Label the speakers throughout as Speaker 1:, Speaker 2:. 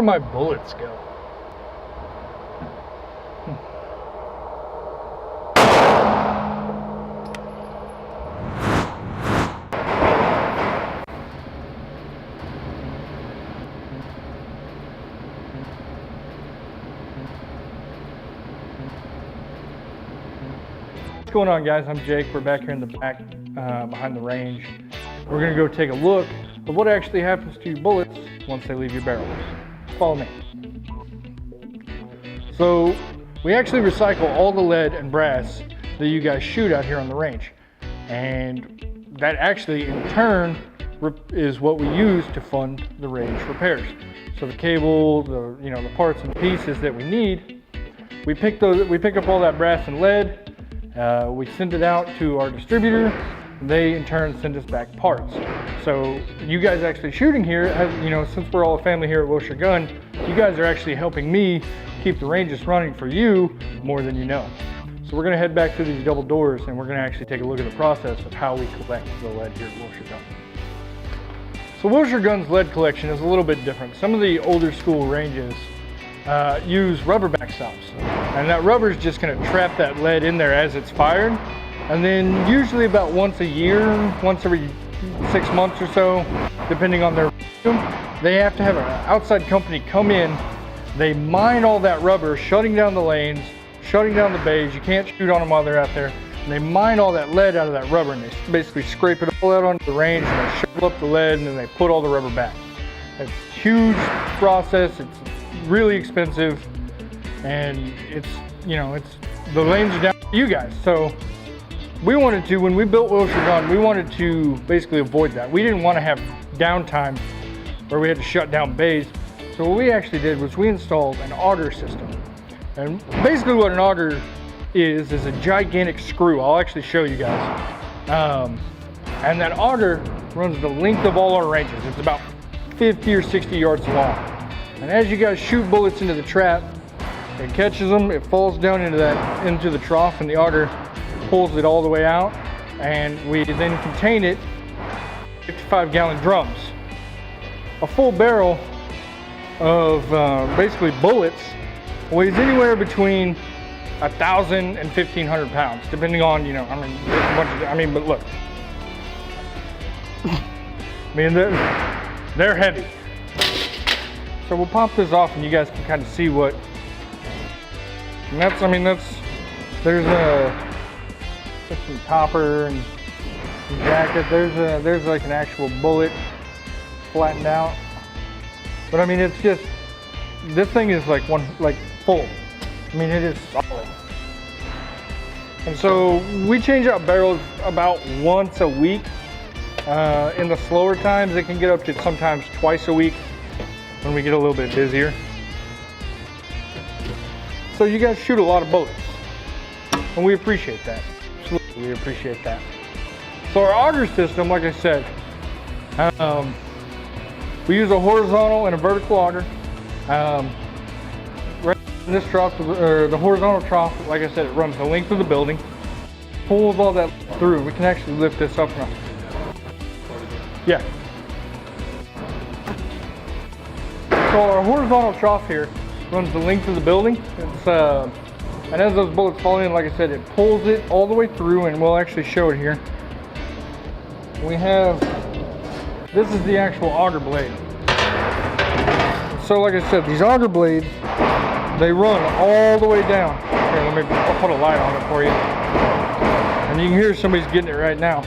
Speaker 1: where my bullets go? What's going on, guys? I'm Jake. We're back here in the back behind the range. We're gonna go take a look at what actually happens to your bullets once they leave your barrel. Follow me. So we actually recycle all the lead and brass that you guys shoot out here on the range, and that actually in turn is what we use to fund the range repairs. So the cable, the parts and pieces that we need, we pick up all that brass and lead. We send it out to our distributor. They in turn send us back parts. So you guys actually shooting here, since we're all a family here at Wilshire Gun, you guys are actually helping me keep the ranges running for you more than you know. So we're gonna head back through these double doors and we're gonna actually take a look at the process of how we collect the lead here at Wilshire Gun. So Wilshire Gun's lead collection is a little bit different. Some of the older school ranges use rubber backstops, and that rubber is just going to trap that lead in there as it's fired, and then usually about once a year, once every 6 months or so, depending on their volume, they have to have an outside company come in. They mine all that rubber, shutting down the lanes, shutting down the bays. You can't shoot on them while they're out there. And they mine all that lead out of that rubber, and they basically scrape it all out onto the range, and they shovel up the lead, and then they put all the rubber back. It's a huge process. It's really expensive, and the lanes are down to you guys. So we wanted to, when we built Wilshire Gun, we wanted to basically avoid that. We didn't want to have downtime where we had to shut down bays. So what we actually did was we installed an auger system. And basically what an auger is a gigantic screw. I'll actually show you guys. And that auger runs the length of all our ranges. It's about 50 or 60 yards long. And as you guys shoot bullets into the trap, it catches them, it falls down into the trough, and the auger pulls it all the way out, and we then contain it in 55-gallon drums. A full barrel of basically bullets weighs anywhere between 1,000 and 1,500 pounds, depending on, but look. They're heavy. So we'll pop this off and you guys can kind of see what, and there's some topper and some jacket. There's like an actual bullet flattened out. But it's just, this thing is like full. It is solid. And so we change out barrels about once a week. In the slower times, it can get up to sometimes twice a week when we get a little bit busier. So you guys shoot a lot of bullets, and we appreciate that. Absolutely, we appreciate that. So our auger system, like I said, we use a horizontal and a vertical auger. Right in this trough, or the horizontal trough, like I said, it runs the length of the building, pulls all that through. We can actually lift this up now. Yeah. So our horizontal trough here runs the length of the building. And as those bullets fall in, like I said, it pulls it all the way through, and we'll actually show it here. This is the actual auger blade. So like I said, these auger blades, they run all the way down. Here, I'll put a light on it for you. And you can hear somebody's getting it right now.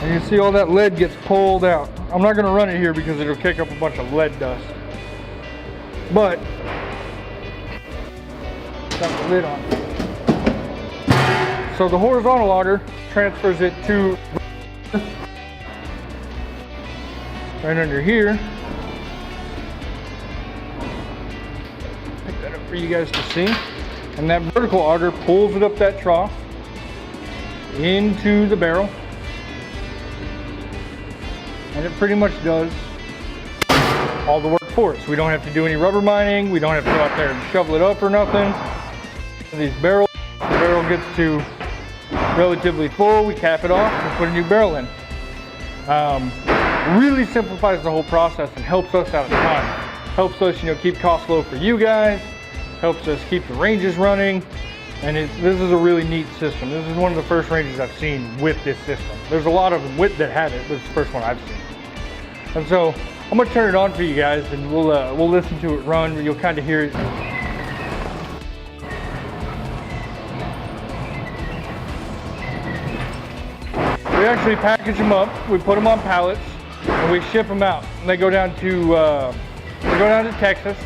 Speaker 1: And you can see all that lead gets pulled out. I'm not gonna run it here because it'll kick up a bunch of lead dust. But, got the lid on. So the horizontal auger transfers it to right under here. Pick that up for you guys to see. And that vertical auger pulls it up that trough into the barrel. And it pretty much does all the work for us. We don't have to do any rubber mining. We don't have to go out there and shovel it up or nothing. These barrels, the barrel gets to relatively full, we cap it off and put a new barrel in. Really simplifies the whole process and helps us out a ton. Helps us, keep costs low for you guys. Helps us keep the ranges running. And this is a really neat system. This is one of the first ranges I've seen with this system. There's a lot of them that had it, but it's the first one I've seen. And so I'm gonna turn it on for you guys, and we'll listen to it run. You'll kind of hear it. We actually package them up. We put them on pallets, and we ship them out. And they go down to Texas,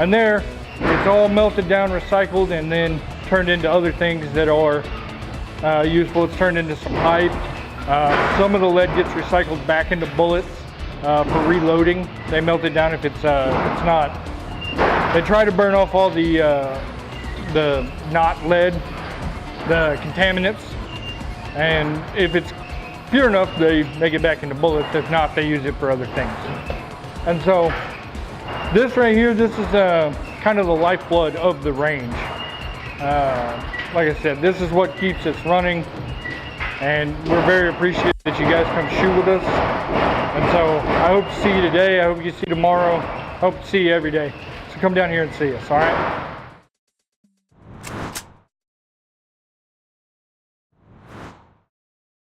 Speaker 1: and there it's all melted down, recycled, and then turned into other things that are useful. It's turned into some pipe. Some of the lead gets recycled back into bullets for reloading. They melt it down if it's not. They try to burn off all the not lead, the contaminants, and if it's pure enough, they make it back into bullets. If not, they use it for other things. And so this right here, this is kind of the lifeblood of the range. Like I said, this is what keeps us running, and we're very appreciative that you guys come shoot with us. And so I hope to see you today. I hope you see you tomorrow. I hope to see you every day. So come down here and see us, all right?